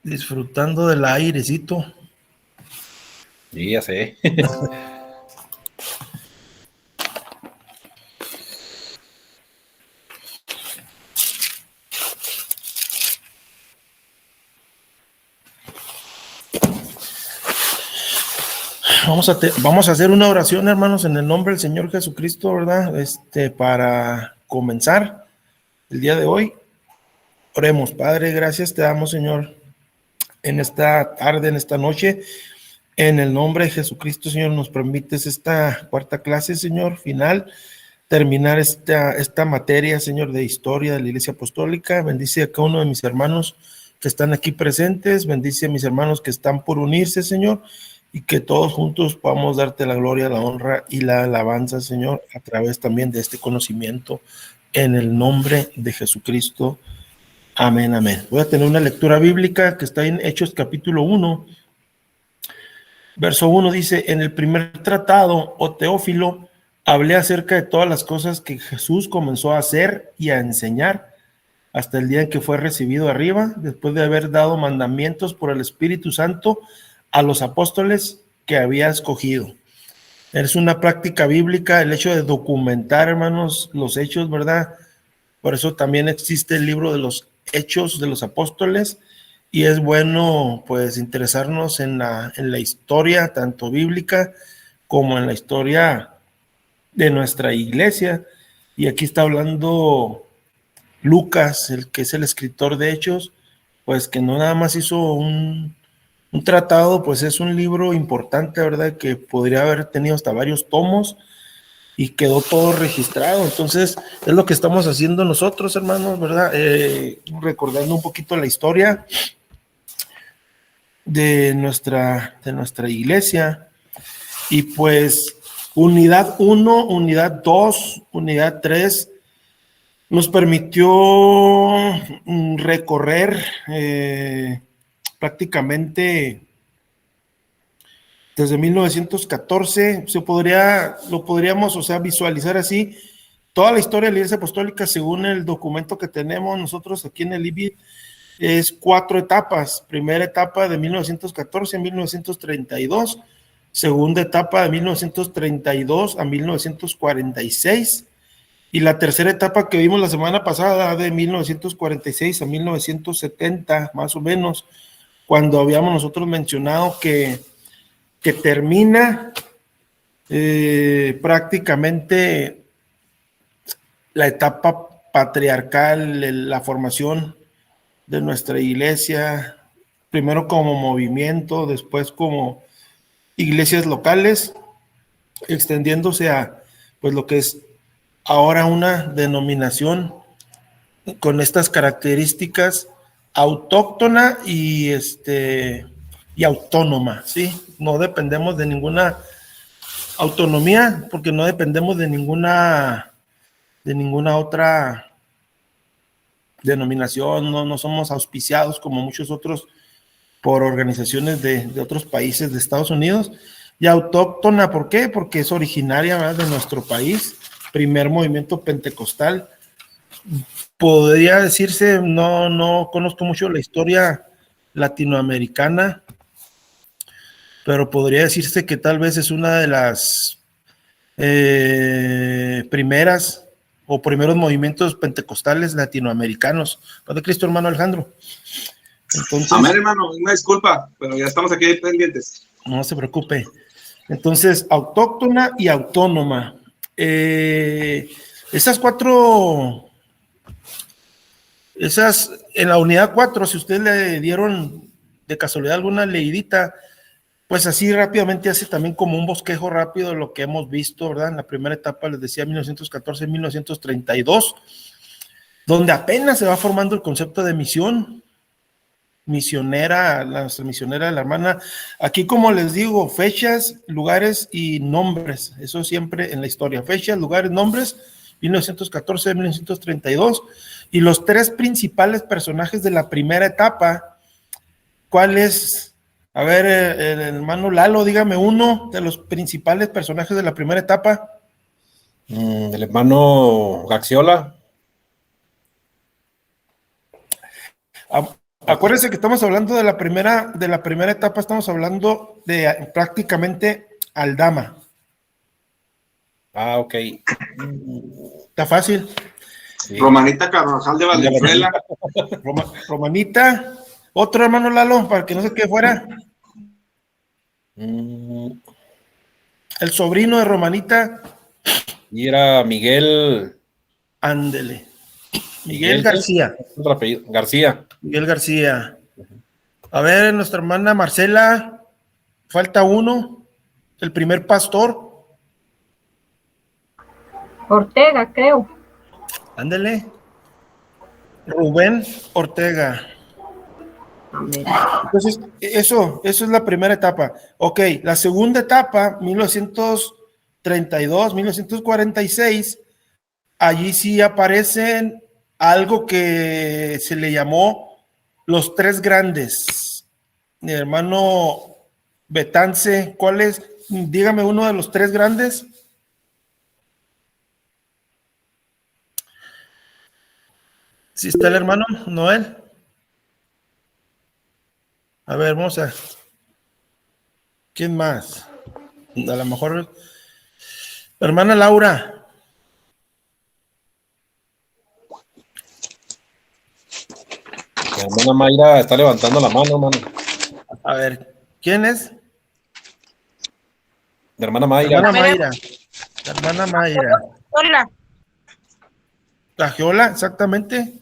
Disfrutando del airecito. Sí, ya sé. Vamos a hacer una oración, hermanos, en el nombre del Señor Jesucristo, ¿verdad? Para comenzar el día de hoy. Oremos. Padre, gracias te damos, Señor, en esta tarde, en esta noche. En el nombre de Jesucristo, Señor, nos permites esta cuarta clase, Señor, final, terminar esta materia, Señor, de historia de la Iglesia Apostólica. Bendice a cada uno de mis hermanos que están aquí presentes, bendice a mis hermanos que están por unirse, Señor, y que todos juntos podamos darte la gloria, la honra y la alabanza, Señor, a través también de este conocimiento, en el nombre de Jesucristo. Amén, amén. Voy a tener una lectura bíblica que está en Hechos capítulo 1, verso 1, dice: en el primer tratado, oh Teófilo, hablé acerca de todas las cosas que Jesús comenzó a hacer y a enseñar hasta el día en que fue recibido arriba, después de haber dado mandamientos por el Espíritu Santo a los apóstoles que había escogido. Es una práctica bíblica el hecho de documentar, hermanos, los hechos, ¿verdad? Por eso también existe el libro de los Hechos de los Apóstoles, y es bueno, pues, interesarnos en la historia, tanto bíblica como en la historia de nuestra iglesia. Y aquí está hablando Lucas, el que es el escritor de Hechos, pues que no nada más hizo un tratado, pues es un libro importante, ¿verdad? Que podría haber tenido hasta varios tomos y quedó todo registrado. Entonces, es lo que estamos haciendo nosotros, hermanos, ¿verdad? Recordando un poquito la historia de nuestra iglesia. Y pues, unidad 1, unidad 2, unidad 3 nos permitió recorrer prácticamente desde 1914, lo podríamos, o sea, visualizar así, toda la historia de la Iglesia Apostólica, según el documento que tenemos nosotros aquí en el IBI, es 4 etapas. Primera etapa de 1914 a 1932, segunda etapa de 1932 a 1946, y la tercera etapa que vimos la semana pasada, de 1946 a 1970, más o menos, cuando habíamos nosotros mencionado que termina prácticamente la etapa patriarcal, la formación de nuestra iglesia, primero como movimiento, después como iglesias locales, extendiéndose a pues lo que es ahora una denominación con estas características autóctona y autónoma, ¿sí? No dependemos de ninguna autonomía, porque no dependemos de ninguna otra denominación, no somos auspiciados como muchos otros por organizaciones de otros países de Estados Unidos. Y autóctona, ¿por qué? Porque es originaria, ¿verdad?, de nuestro país, primer movimiento pentecostal. Podría decirse, no conozco mucho la historia latinoamericana, pero podría decirse que tal vez es una de las primeras o primeros movimientos pentecostales latinoamericanos. Padre Cristo, hermano Alejandro. Entonces, amén, hermano, una disculpa, pero ya estamos aquí pendientes. No se preocupe. Entonces, autóctona y autónoma. Esas en la unidad 4, si ustedes le dieron de casualidad alguna leidita, pues así rápidamente hace también como un bosquejo rápido de lo que hemos visto, ¿verdad? En la primera etapa, les decía, 1914-1932, donde apenas se va formando el concepto de misión misionera, nuestra misionera, la hermana. Aquí, como les digo, fechas, lugares y nombres, eso siempre en la historia, fechas, lugares, nombres, 1914-1932, y los 3 principales personajes de la primera etapa. ¿Cuál es? A ver, el hermano Lalo, dígame uno de los principales personajes de la primera etapa. El hermano Gaxiola. Acuérdense que estamos hablando de la primera etapa, estamos hablando de prácticamente Aldama. Ah, ok. Está fácil. Sí. Romanita Carvajal de Valenzuela. Romanita. Otro hermano Lalo, para que no se quede fuera. Mm, El sobrino de Romanita. y era Miguel. Ándele. Miguel García. Otro apellido. García. Miguel García. A ver, nuestra hermana Marcela. Falta uno. El primer pastor. Ortega, creo. Ándele. Rubén Ortega. Entonces, eso es la primera etapa. Ok, la segunda etapa, 1932, 1946, allí sí aparecen algo que se le llamó los tres grandes. Mi hermano Betance, ¿cuál es? Dígame uno de los tres grandes. ¿Sí está el hermano Noel? A ver, vamos a... ¿Quién más? A lo mejor... Hermana Laura. La hermana Mayra está levantando la mano, hermano. A ver, ¿quién es? La hermana Mayra. Hermana Mayra. La hermana Mayra. Hola. Gagiola, exactamente.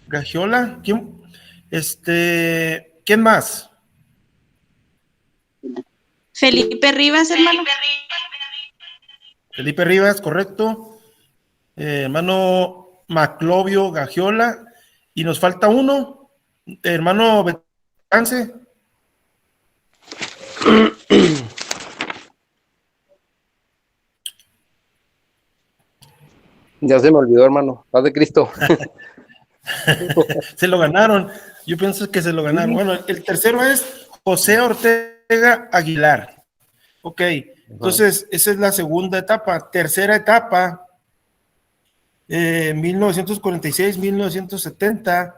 Gagiola. ¿Quién? ¿Quién más? Felipe Rivas, hermano. Felipe Rivas, correcto. Hermano Maclovio Gagiola. Y nos falta uno. Hermano Betance. Ya se me olvidó, hermano. Paz de Cristo. Se lo ganaron. Yo pienso que se lo ganaron. Bueno, el tercero es José Ortega Aguilar. Ok, entonces esa es la segunda etapa. Tercera etapa, 1946-1970.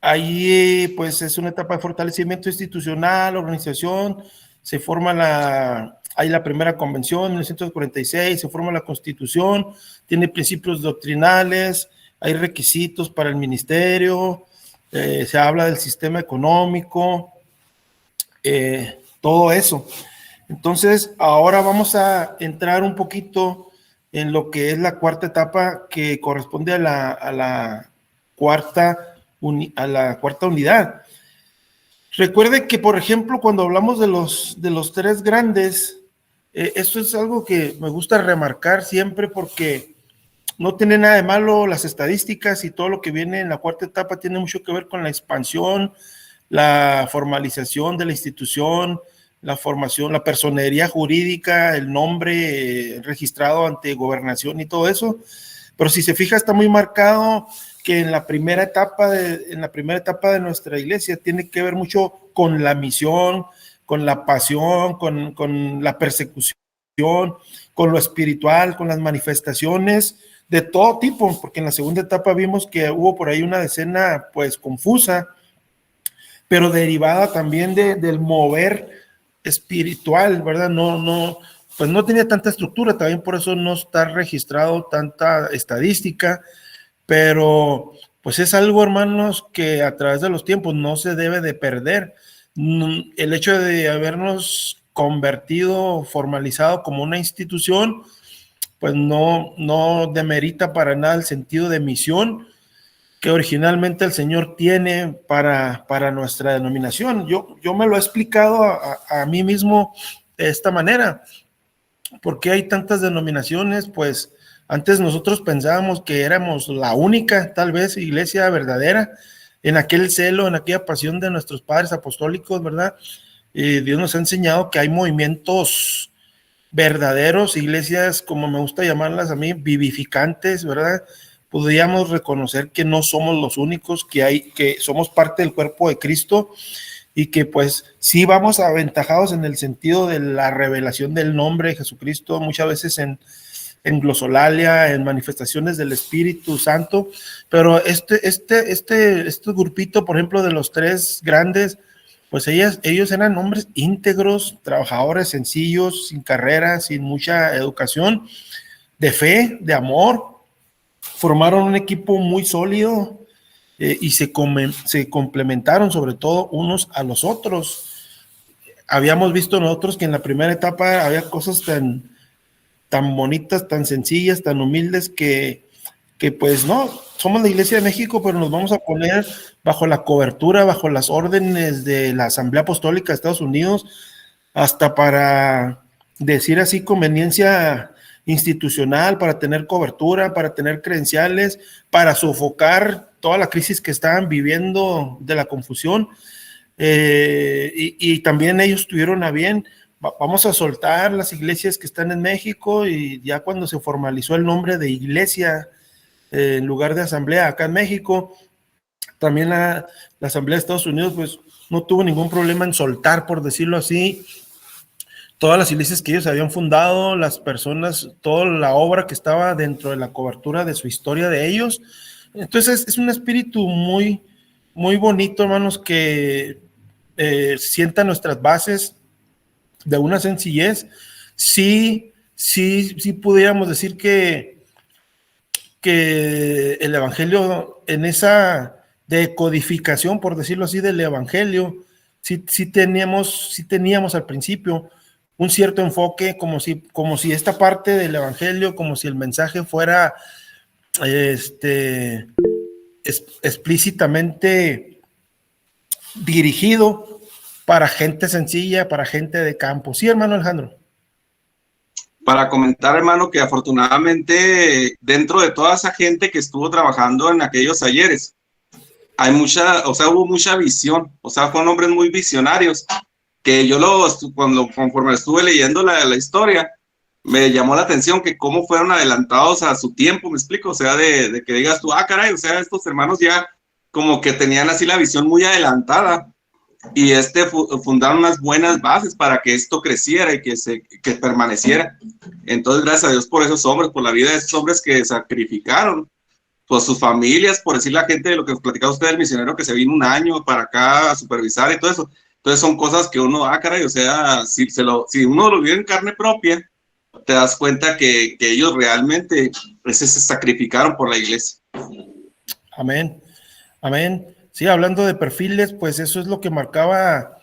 Ahí pues es una etapa de fortalecimiento institucional, organización. Se forma hay la primera convención en 1946, se forma la Constitución, tiene principios doctrinales, hay requisitos para el ministerio, se habla del sistema económico, todo eso. Entonces, ahora vamos a entrar un poquito en lo que es la cuarta etapa que corresponde a la cuarta unidad. Recuerde que, por ejemplo, cuando hablamos de los tres grandes, esto es algo que me gusta remarcar siempre porque no tiene nada de malo las estadísticas y todo lo que viene en la cuarta etapa tiene mucho que ver con la expansión, la formalización de la institución, la formación, la personería jurídica, el nombre registrado ante gobernación y todo eso. Pero si se fija, está muy marcado que en la primera etapa de nuestra iglesia tiene que ver mucho con la misión, con la pasión, con la persecución, con lo espiritual, con las manifestaciones de todo tipo, porque en la segunda etapa vimos que hubo por ahí una decena pues confusa, pero derivada también del mover espiritual, ¿verdad? Pues no tenía tanta estructura, también por eso no está registrado tanta estadística, pero pues es algo, hermanos, que a través de los tiempos no se debe de perder. El hecho de habernos convertido, formalizado como una institución, pues no demerita para nada el sentido de misión que originalmente el Señor tiene para nuestra denominación. Yo me lo he explicado a mí mismo de esta manera. ¿Por qué hay tantas denominaciones? Pues antes nosotros pensábamos que éramos la única, tal vez, iglesia verdadera, en aquel celo, en aquella pasión de nuestros padres apostólicos, ¿verdad? Dios nos ha enseñado que hay movimientos verdaderos, iglesias, como me gusta llamarlas a mí, vivificantes, ¿verdad? Podríamos reconocer que no somos los únicos, que somos parte del cuerpo de Cristo y que pues sí vamos aventajados en el sentido de la revelación del nombre de Jesucristo, muchas veces en glosolalia, en manifestaciones del Espíritu Santo, pero este grupito, por ejemplo, de los tres grandes, pues ellos eran hombres íntegros, trabajadores sencillos, sin carrera, sin mucha educación, de fe, de amor, formaron un equipo muy sólido y se complementaron sobre todo unos a los otros. Habíamos visto nosotros que en la primera etapa había cosas tan bonitas, tan sencillas, tan humildes que pues no, somos la Iglesia de México, pero nos vamos a poner bajo la cobertura, bajo las órdenes de la Asamblea Apostólica de Estados Unidos, hasta para decir así conveniencia institucional, para tener cobertura, para tener credenciales, para sofocar toda la crisis que estaban viviendo de la confusión. Y también ellos tuvieron a bien, vamos a soltar las iglesias que están en México, y ya cuando se formalizó el nombre de iglesia en lugar de asamblea acá en México, también la Asamblea de Estados Unidos pues no tuvo ningún problema en soltar, por decirlo así, todas las iglesias que ellos habían fundado, las personas, toda la obra que estaba dentro de la cobertura de su historia de ellos. Entonces es un espíritu muy, muy bonito, hermanos, que sienta nuestras bases de una sencillez. Sí pudiéramos decir que el evangelio, en esa decodificación, por decirlo así, del evangelio, sí teníamos al principio un cierto enfoque, como si esta parte del evangelio, como si el mensaje fuera explícitamente dirigido para gente sencilla, para gente de campo. Sí, hermano Alejandro. Para comentar, hermano, que afortunadamente dentro de toda esa gente que estuvo trabajando en aquellos talleres, hubo mucha visión, fueron hombres muy visionarios, que yo conforme estuve leyendo la historia, me llamó la atención que cómo fueron adelantados a su tiempo, me explico, de que digas tú, caray, estos hermanos ya como que tenían así la visión muy adelantada, y fundaron unas buenas bases para que esto creciera y que permaneciera. Entonces, gracias a Dios por esos hombres, por la vida de esos hombres que sacrificaron, por sus familias, por decir la gente de lo que platicaba usted del misionero que se vino un año para acá a supervisar y todo eso. Entonces son cosas que uno, caray, si uno lo vive en carne propia, te das cuenta que ellos realmente se sacrificaron por la iglesia. Amén, amén. Sí, hablando de perfiles, pues eso es lo que marcaba.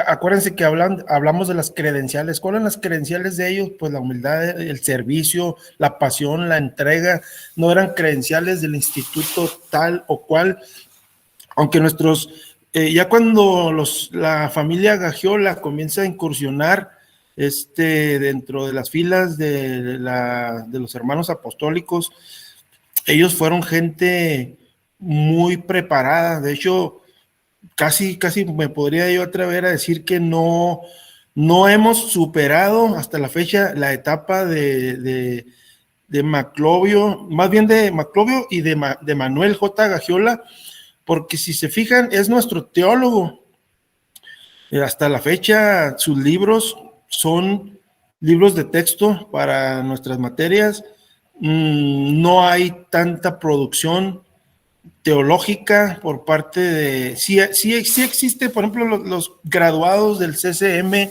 Acuérdense que hablamos de las credenciales. ¿Cuáles son las credenciales de ellos? Pues la humildad, el servicio, la pasión, la entrega. No eran credenciales del instituto tal o cual, aunque ya cuando la familia Gagiola comienza a incursionar dentro de las filas de los hermanos apostólicos, ellos fueron gente muy preparada. De hecho, casi me podría yo atrever a decir que no hemos superado hasta la fecha la etapa de Maclovio, más bien de Maclovio y de Manuel J. Gagiola, porque si se fijan, es nuestro teólogo. Hasta la fecha, sus libros son libros de texto para nuestras materias. No hay tanta producción teológica por parte de... Sí existe, por ejemplo, los graduados del CCM,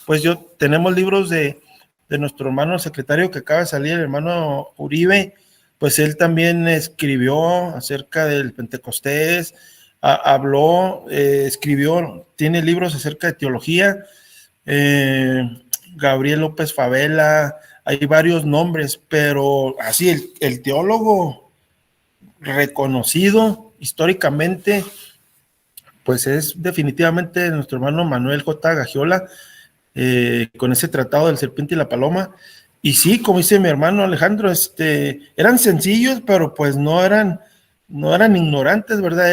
pues tenemos libros de nuestro hermano secretario que acaba de salir, el hermano Uribe, pues él también escribió acerca del Pentecostés, escribió, tiene libros acerca de teología, Gabriel López Favela, hay varios nombres, pero así el teólogo reconocido históricamente, pues es definitivamente nuestro hermano Manuel J. Gagiola, con ese tratado del Serpiente y la Paloma. Y sí, como dice mi hermano Alejandro, eran sencillos, pero pues no eran ignorantes, ¿verdad?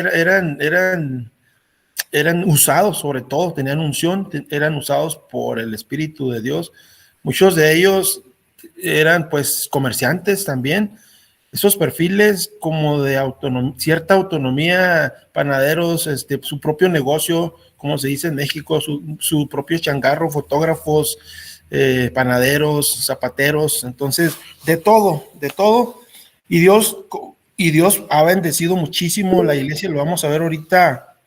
Eran usados, sobre todo, tenían unción, eran usados por el Espíritu de Dios. Muchos de ellos eran pues comerciantes también. Esos perfiles como de cierta autonomía, panaderos, su propio negocio, como se dice en México, su propio changarro, fotógrafos, panaderos, zapateros, entonces, de todo, de todo. Y Dios ha bendecido muchísimo la iglesia, lo vamos a ver ahorita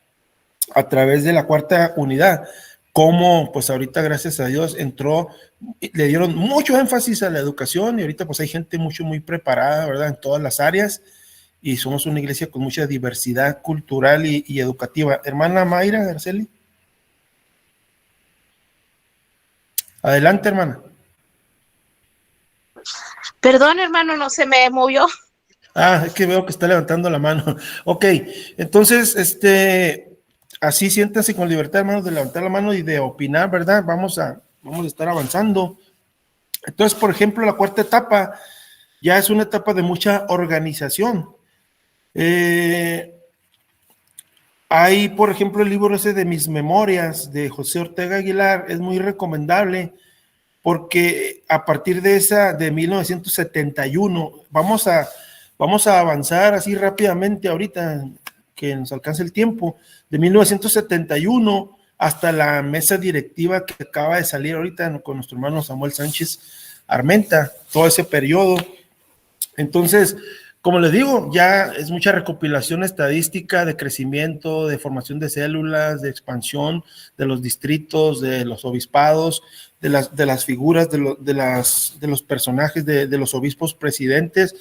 a través de la Cuarta Unidad, cómo pues ahorita gracias a Dios le dieron mucho énfasis a la educación y ahorita pues hay gente muy preparada, ¿verdad? En todas las áreas y somos una iglesia con mucha diversidad cultural y educativa. Hermana Mayra, Araceli. Adelante, hermana. Perdón, hermano, no se me movió. Ah, es que veo que está levantando la mano. Ok, entonces, así siéntanse con libertad, hermanos, de levantar la mano y de opinar, ¿verdad? Vamos a estar avanzando. Entonces, por ejemplo, la cuarta etapa ya es una etapa de mucha organización. Hay, por ejemplo, el libro ese de Mis Memorias de José Ortega Aguilar, es muy recomendable porque a partir de 1971, vamos a avanzar así rápidamente ahorita que nos alcance el tiempo, de 1971 hasta la mesa directiva que acaba de salir ahorita con nuestro hermano Samuel Sánchez Armenta, todo ese periodo. Entonces, como les digo, ya es mucha recopilación estadística de crecimiento, de formación de células, de expansión de los distritos, de los obispados, de las figuras, de los personajes, de los obispos presidentes.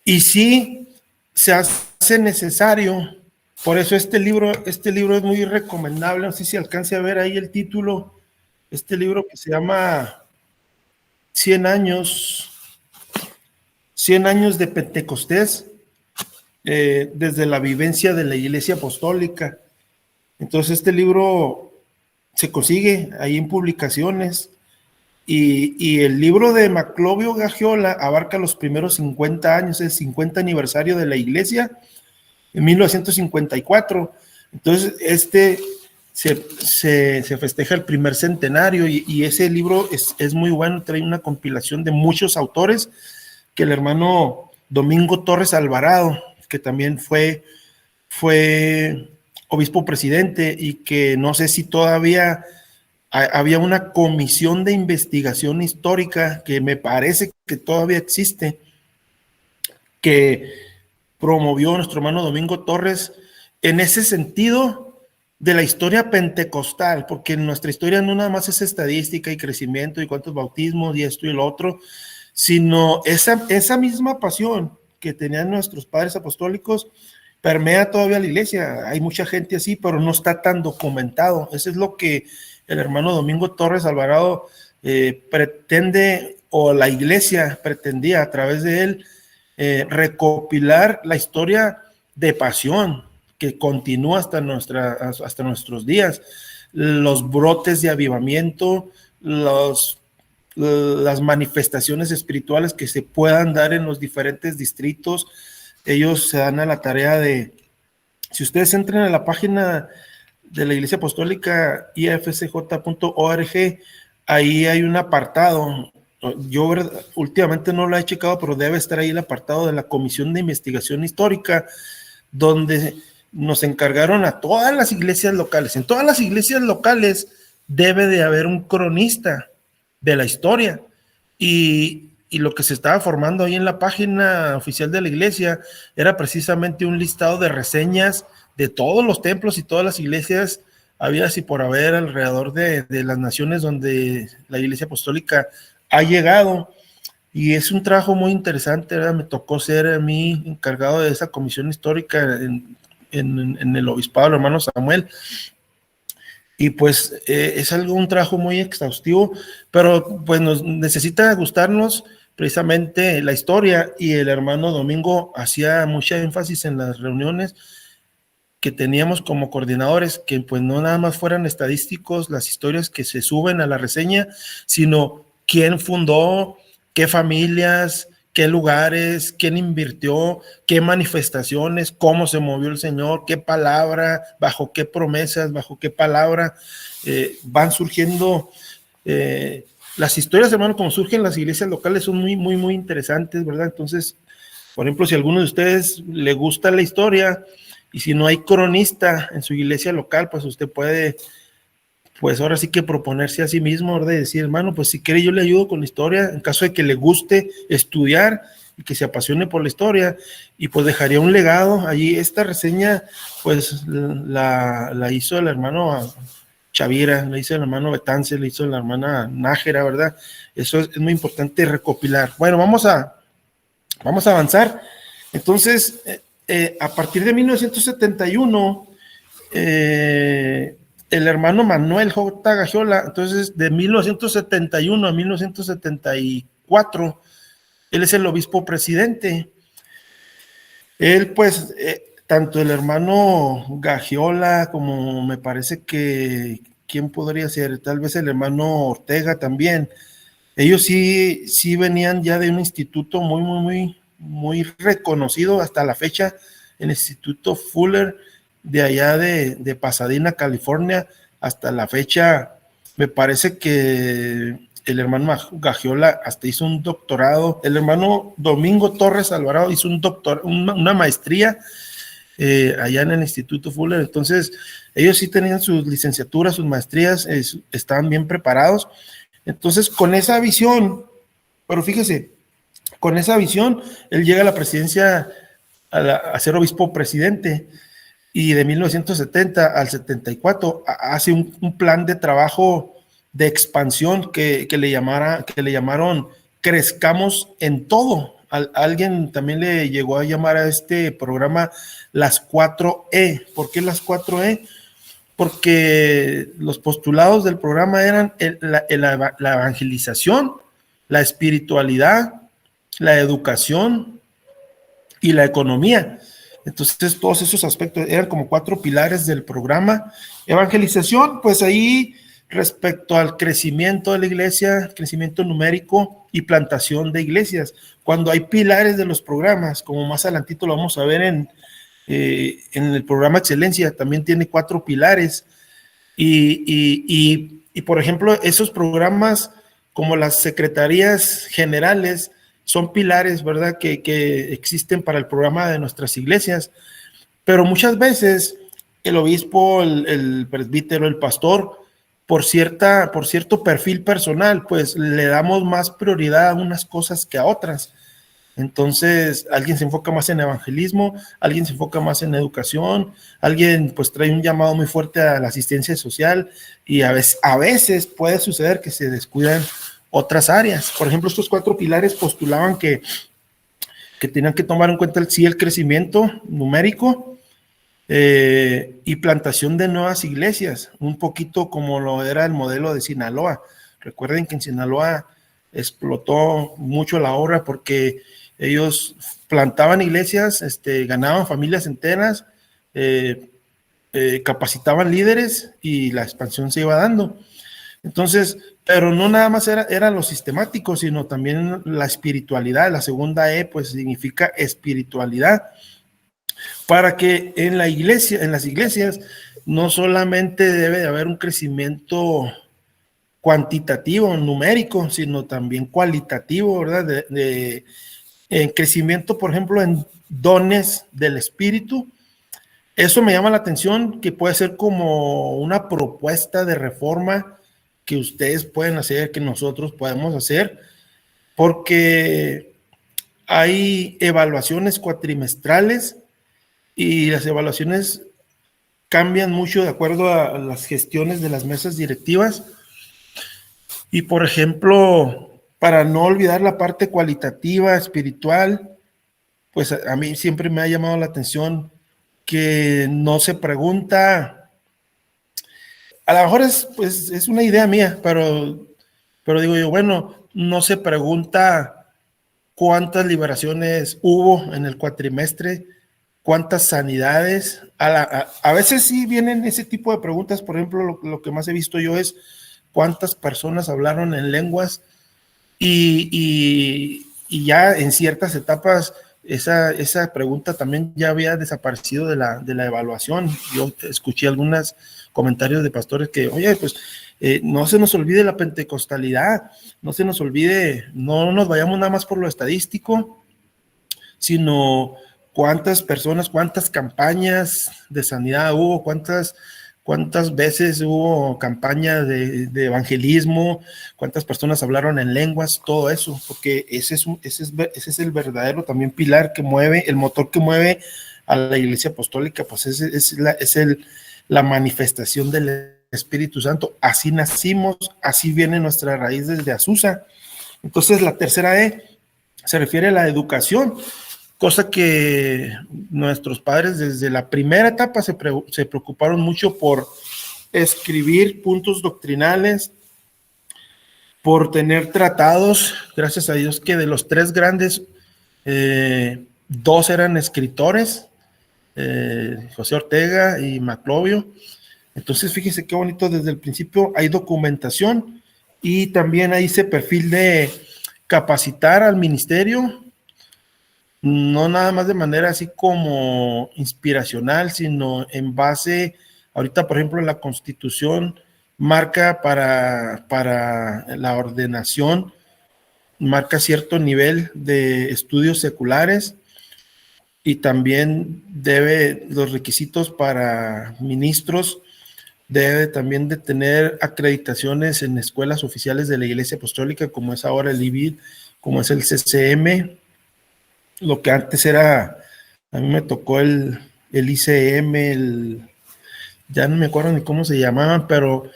Y sí se hace necesario, por eso este libro es muy recomendable, no sé si alcance a ver ahí el título, este libro que se llama 100 años de Pentecostés, desde la vivencia de la Iglesia Apostólica. Entonces este libro se consigue ahí en publicaciones y el libro de Maclovio Gagiola abarca los primeros 50 años, el 50 aniversario de la Iglesia en 1954. Entonces se festeja el primer centenario y ese libro es muy bueno, trae una compilación de muchos autores que el hermano Domingo Torres Alvarado, que también fue obispo presidente y que no sé si todavía había una comisión de investigación histórica que me parece que todavía existe, que promovió nuestro hermano Domingo Torres en ese sentido de la historia pentecostal, porque nuestra historia no nada más es estadística y crecimiento y cuántos bautismos y esto y lo otro, sino esa misma pasión que tenían nuestros padres apostólicos permea todavía la iglesia. Hay mucha gente así, pero no está tan documentado. Eso es lo que el hermano Domingo Torres Alvarado pretende, o la iglesia pretendía a través de él, recopilar la historia de pasión que continúa hasta nuestros días, los brotes de avivamiento, las manifestaciones espirituales que se puedan dar en los diferentes distritos. Ellos se dan a la tarea de, si ustedes entran a la página de la Iglesia Apostólica ifcj.org, ahí hay un apartado, yo últimamente no lo he checado, pero debe estar ahí el apartado de la Comisión de Investigación Histórica, donde nos encargaron a todas las iglesias locales. En todas las iglesias locales debe de haber un cronista de la historia, y lo que se estaba formando ahí en la página oficial de la iglesia era precisamente un listado de reseñas de todos los templos y todas las iglesias habidas y por haber alrededor de las naciones donde la Iglesia Apostólica ha llegado, y es un trabajo muy interesante, ¿verdad? Me tocó ser a mí encargado de esa comisión histórica en el obispado del hermano Samuel. Y pues es un trabajo muy exhaustivo, pero pues nos necesita gustarnos precisamente la historia, y el hermano Domingo hacía mucha énfasis en las reuniones que teníamos como coordinadores, que pues no nada más fueran estadísticos las historias que se suben a la reseña, sino quién fundó, qué familias, qué lugares, quién invirtió, qué manifestaciones, cómo se movió el Señor, qué palabra, bajo qué promesas, bajo qué palabra van surgiendo las historias, hermano, como surgen las iglesias locales, son muy, muy, muy interesantes, ¿verdad? Entonces, por ejemplo, si a alguno de ustedes le gusta la historia y si no hay cronista en su iglesia local, pues usted puede pues ahora sí que proponerse a sí mismo, ¿verdad? Y decir, hermano, pues si quiere yo le ayudo con la historia, en caso de que le guste estudiar y que se apasione por la historia, y pues dejaría un legado allí. Esta reseña, pues la hizo el hermano Chavira, la hizo el hermano Betance, la hizo la hermana Nájera, ¿verdad? Eso es muy importante recopilar. Bueno, vamos a avanzar. Entonces, a partir de 1971, el hermano Manuel J. Gagiola, entonces de 1971 a 1974, él es el obispo presidente. Él, pues, tanto el hermano Gagiola como me parece que, ¿quién podría ser? Tal vez el hermano Ortega también. Ellos sí venían ya de un instituto muy reconocido hasta la fecha, el Instituto Fuller de allá de Pasadena, California. Hasta la fecha, me parece que el hermano Gagiola hasta hizo un doctorado. El hermano Domingo Torres Alvarado hizo una maestría allá en el Instituto Fuller. Entonces, ellos sí tenían sus licenciaturas, sus maestrías, estaban bien preparados. Entonces, con esa visión, pero fíjese, con esa visión, él llega a la presidencia, a ser obispo presidente, y de 1970 al 74 hace un plan de trabajo de expansión que le llamaron Crezcamos en Todo. Alguien también le llegó a llamar a este programa las 4E. ¿Por qué las 4E? Porque los postulados del programa eran la evangelización, la espiritualidad, la educación y la economía. Entonces, todos esos aspectos eran como 4 pilares del programa. Evangelización, pues ahí respecto al crecimiento de la iglesia, crecimiento numérico y plantación de iglesias. Cuando hay pilares de los programas, como más adelantito lo vamos a ver en el programa Excelencia, también tiene 4 pilares. Y por ejemplo, esos programas como las secretarías generales son pilares, ¿verdad?, que existen para el programa de nuestras iglesias, pero muchas veces el obispo, el presbítero, el pastor, por cierto perfil personal, pues le damos más prioridad a unas cosas que a otras. Entonces, alguien se enfoca más en evangelismo, alguien se enfoca más en educación, alguien pues trae un llamado muy fuerte a la asistencia social, y a veces puede suceder que se descuidan otras áreas. Por ejemplo, estos 4 pilares postulaban que tenían que tomar en cuenta el crecimiento numérico y plantación de nuevas iglesias, un poquito como lo era el modelo de Sinaloa. Recuerden que en Sinaloa explotó mucho la obra porque ellos plantaban iglesias, ganaban familias enteras, capacitaban líderes y la expansión se iba dando. Entonces, pero no nada más era lo sistemático, sino también la espiritualidad. La segunda E, pues, significa espiritualidad, para que en las iglesias, no solamente debe de haber un crecimiento cuantitativo, numérico, sino también cualitativo, ¿verdad? En crecimiento, por ejemplo, en dones del Espíritu. Eso me llama la atención, que puede ser como una propuesta de reforma que ustedes pueden hacer, que nosotros podemos hacer, porque hay evaluaciones cuatrimestrales y las evaluaciones cambian mucho de acuerdo a las gestiones de las mesas directivas. Y por ejemplo, para no olvidar la parte cualitativa, espiritual, pues a mí siempre me ha llamado la atención que no se pregunta. A lo mejor es una idea mía, pero digo yo, bueno, no se pregunta cuántas liberaciones hubo en el cuatrimestre, cuántas sanidades. A veces sí vienen ese tipo de preguntas. Por ejemplo, lo que más he visto yo es cuántas personas hablaron en lenguas, y ya en ciertas etapas esa pregunta también ya había desaparecido de la evaluación. Yo escuché algunos comentarios de pastores que, oye, pues no se nos olvide la pentecostalidad, no se nos olvide, no nos vayamos nada más por lo estadístico, sino cuántas personas, cuántas campañas de sanidad hubo, cuántas cuántas veces hubo campaña de evangelismo, cuántas personas hablaron en lenguas, todo eso, porque ese es el verdadero también pilar que mueve, el motor que mueve a la Iglesia Apostólica, pues es la manifestación del Espíritu Santo. Así nacimos, así viene nuestra raíz desde Azusa. Entonces la tercera E se refiere a la educación, cosa que nuestros padres desde la primera etapa se preocuparon mucho por escribir puntos doctrinales, por tener tratados. Gracias a Dios que de los tres grandes, dos eran escritores, José Ortega y Maclovio. Entonces fíjese qué bonito, desde el principio hay documentación y también hay ese perfil de capacitar al ministerio, no nada más de manera así como inspiracional, sino en base, ahorita por ejemplo la Constitución marca para la ordenación, marca cierto nivel de estudios seculares y también los requisitos para ministros debe también de tener acreditaciones en escuelas oficiales de la Iglesia Apostólica, como es ahora el IBID, como es el CCM, lo que antes era, a mí me tocó el ICM, ya no me acuerdo ni cómo se llamaban, pero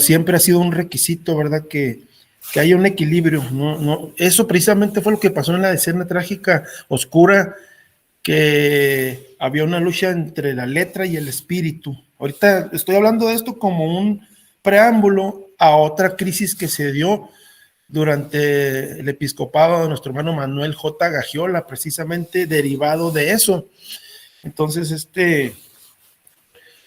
siempre ha sido un requisito, ¿verdad? Que haya un equilibrio, ¿no? Eso precisamente fue lo que pasó en la escena trágica oscura, que había una lucha entre la letra y el espíritu. Ahorita estoy hablando de esto como un preámbulo a otra crisis que se dio durante el episcopado de nuestro hermano Manuel J. Gagiola, precisamente derivado de eso. Entonces,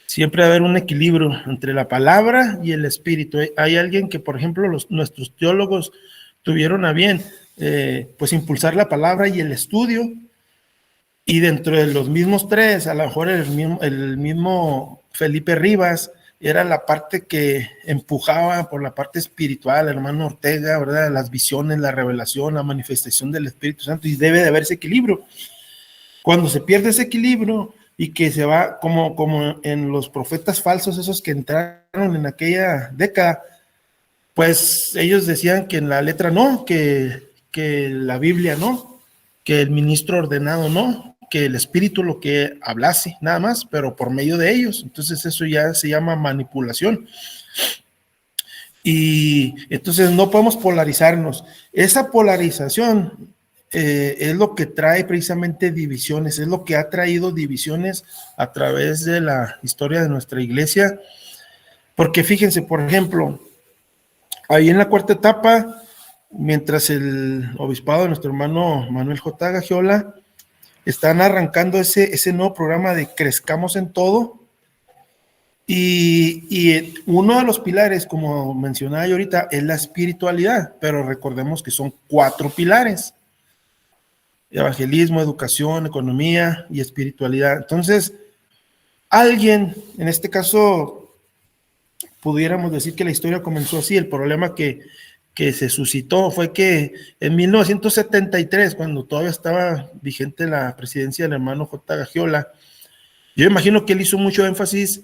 siempre va a haber un equilibrio entre la palabra y el espíritu. Hay alguien que, por ejemplo, nuestros teólogos tuvieron a bien, pues impulsar la palabra y el estudio, y dentro de los mismos tres, a lo mejor el mismo Felipe Rivas era la parte que empujaba por la parte espiritual, el hermano Ortega, ¿verdad? Las visiones, la revelación, la manifestación del Espíritu Santo, y debe de haber ese equilibrio. Cuando se pierde ese equilibrio y que se va como en los profetas falsos, esos que entraron en aquella década, pues ellos decían que en la letra no, que la Biblia no, que el ministro ordenado no, que el espíritu lo que hablase, nada más, pero por medio de ellos. Entonces eso ya se llama manipulación. Y entonces no podemos polarizarnos. Esa polarización es lo que trae precisamente divisiones, es lo que ha traído divisiones a través de la historia de nuestra iglesia. Porque fíjense, por ejemplo, ahí en la cuarta etapa, mientras el obispado de nuestro hermano Manuel J. Gagiola están arrancando ese nuevo programa de Crezcamos en Todo, y uno de los pilares, como mencionaba yo ahorita, es la espiritualidad, pero recordemos que son 4 pilares: evangelismo, educación, economía y espiritualidad. Entonces, alguien, en este caso, pudiéramos decir que la historia comenzó así. El problema que se suscitó fue que en 1973, cuando todavía estaba vigente la presidencia del hermano J. Gagiola, yo imagino que él hizo mucho énfasis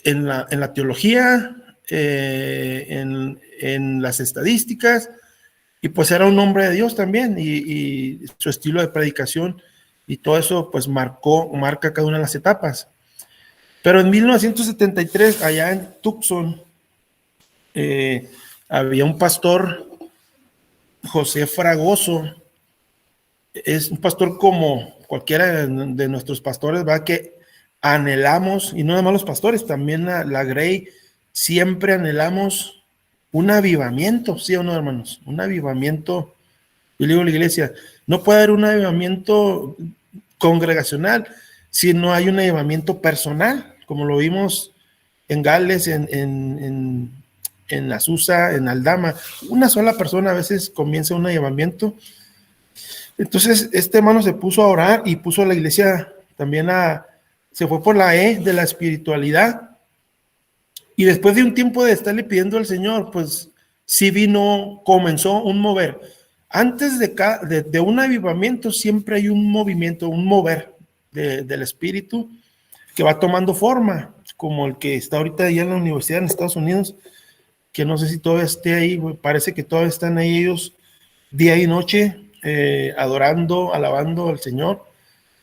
en la teología, en las estadísticas, y pues era un hombre de Dios también, y su estilo de predicación y todo eso pues marca cada una de las etapas. Pero en 1973, allá en Tucson, había un pastor, José Fragoso. Es un pastor como cualquiera de nuestros pastores, ¿va? Que anhelamos, y no nada más los pastores, también la Grey, siempre anhelamos un avivamiento, ¿sí o no, hermanos? Un avivamiento. Yo le digo a la iglesia, no puede haber un avivamiento congregacional si no hay un avivamiento personal, como lo vimos en Gales, en Azusa, en Aldama. Una sola persona a veces comienza un avivamiento. Entonces este hermano se puso a orar y puso a la iglesia también se fue por la E de la espiritualidad, y después de un tiempo de estarle pidiendo al Señor, pues sí comenzó un mover. Antes de un avivamiento siempre hay un movimiento, un mover del espíritu que va tomando forma, como el que está ahorita allá en la universidad en Estados Unidos, que no sé si todavía esté ahí, güey, parece que todavía están ahí ellos día y noche adorando, alabando al Señor.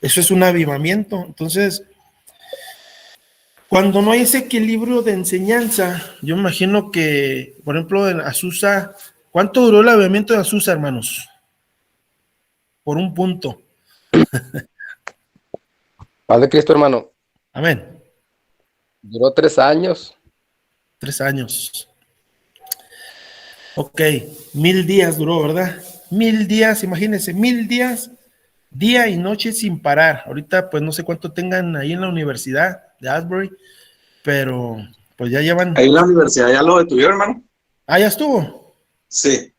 Eso es un avivamiento. Entonces, cuando no hay ese equilibrio de enseñanza, yo me imagino que, por ejemplo, en Azusa, ¿cuánto duró el avivamiento de Azusa, hermanos? Por un punto. Paz de Cristo, hermano. Amén. Duró 3 años. 3 años. Ok, 1000 días duró, ¿verdad? 1000 días, imagínense, 1000 días, día y noche sin parar. Ahorita, pues no sé cuánto tengan ahí en la universidad de Asbury, pero pues ya llevan. Ahí en la universidad ya lo detuvieron, hermano. Ah, ya estuvo. Sí.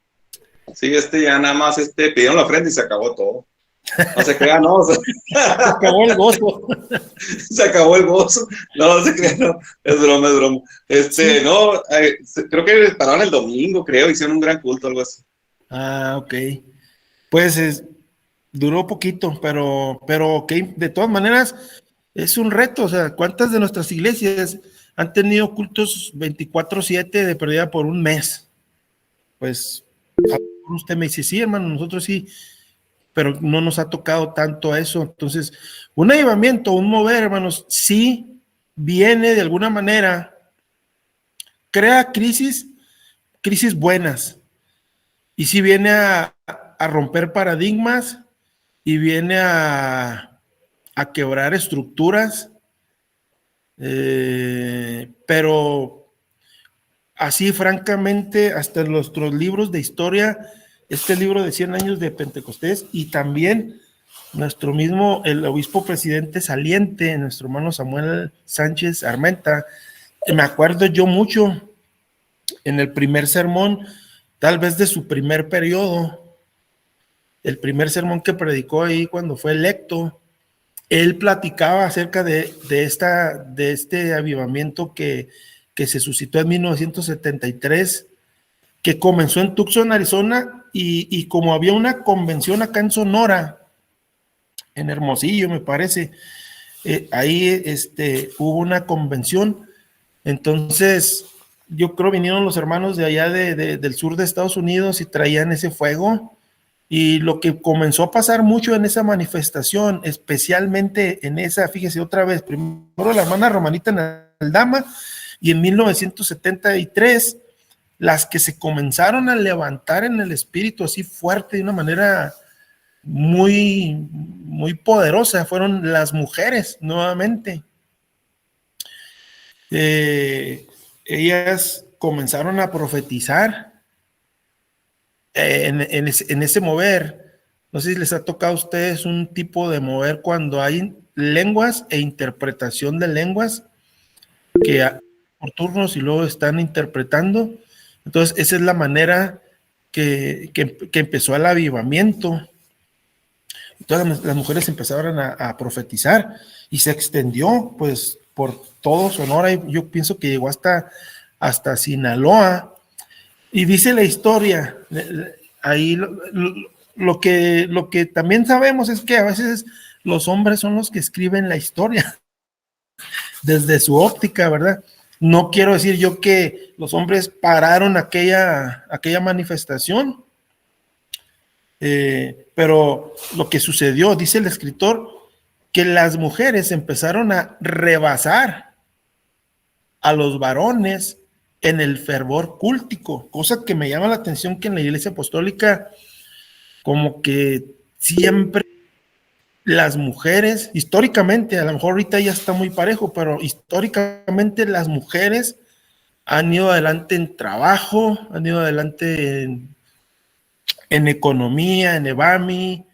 Sí, ya nada más pidieron la ofrenda y se acabó todo. No se crean, no. Se acabó el gozo. Se acabó el gozo. No se crean, no. Es broma, es broma. Sí. No, creo que pararon el domingo, creo, hicieron un gran culto, algo así. Ah, ok. Pues duró poquito, pero ok, de todas maneras es un reto. O sea, ¿cuántas de nuestras iglesias han tenido cultos 24/7 de pérdida por un mes? Pues usted me dice, sí, hermano, nosotros sí, pero no nos ha tocado tanto eso. Entonces, un avivamiento, un mover, hermanos, sí viene de alguna manera, crea crisis buenas, y sí viene a romper paradigmas y viene a quebrar estructuras, pero así francamente, hasta en nuestros libros de historia, este libro de 100 años de Pentecostés, y también nuestro mismo, el obispo presidente saliente, nuestro hermano Samuel Sánchez Armenta, me acuerdo yo mucho en el primer sermón, tal vez de su primer periodo, el primer sermón que predicó ahí cuando fue electo, él platicaba acerca de este avivamiento que se suscitó en 1973, que comenzó en Tucson, Arizona, y como había una convención acá en Sonora, en Hermosillo, me parece, ahí hubo una convención. Entonces yo creo vinieron los hermanos de allá del sur de Estados Unidos y traían ese fuego, y lo que comenzó a pasar mucho en esa manifestación, especialmente en esa, fíjese otra vez, primero la hermana Romanita Aldama, y en 1973 las que se comenzaron a levantar en el espíritu así fuerte de una manera muy, muy poderosa fueron las mujeres nuevamente. Ellas comenzaron a profetizar en ese mover. No sé si les ha tocado a ustedes un tipo de mover cuando hay lenguas e interpretación de lenguas que por turnos y luego están interpretando. Entonces esa es la manera que empezó el avivamiento. Todas las mujeres empezaron a profetizar y se extendió pues por todo Sonora, y yo pienso que llegó hasta Sinaloa. Y dice la historia, ahí lo que también sabemos es que a veces los hombres son los que escriben la historia desde su óptica, ¿verdad? No quiero decir yo que los hombres pararon aquella manifestación, pero lo que sucedió, dice el escritor, que las mujeres empezaron a rebasar a los varones en el fervor cúltico, cosa que me llama la atención, que en la Iglesia Apostólica como que siempre las mujeres, históricamente, a lo mejor ahorita ya está muy parejo, pero históricamente las mujeres han ido adelante en trabajo, han ido adelante en economía, en EBAMI,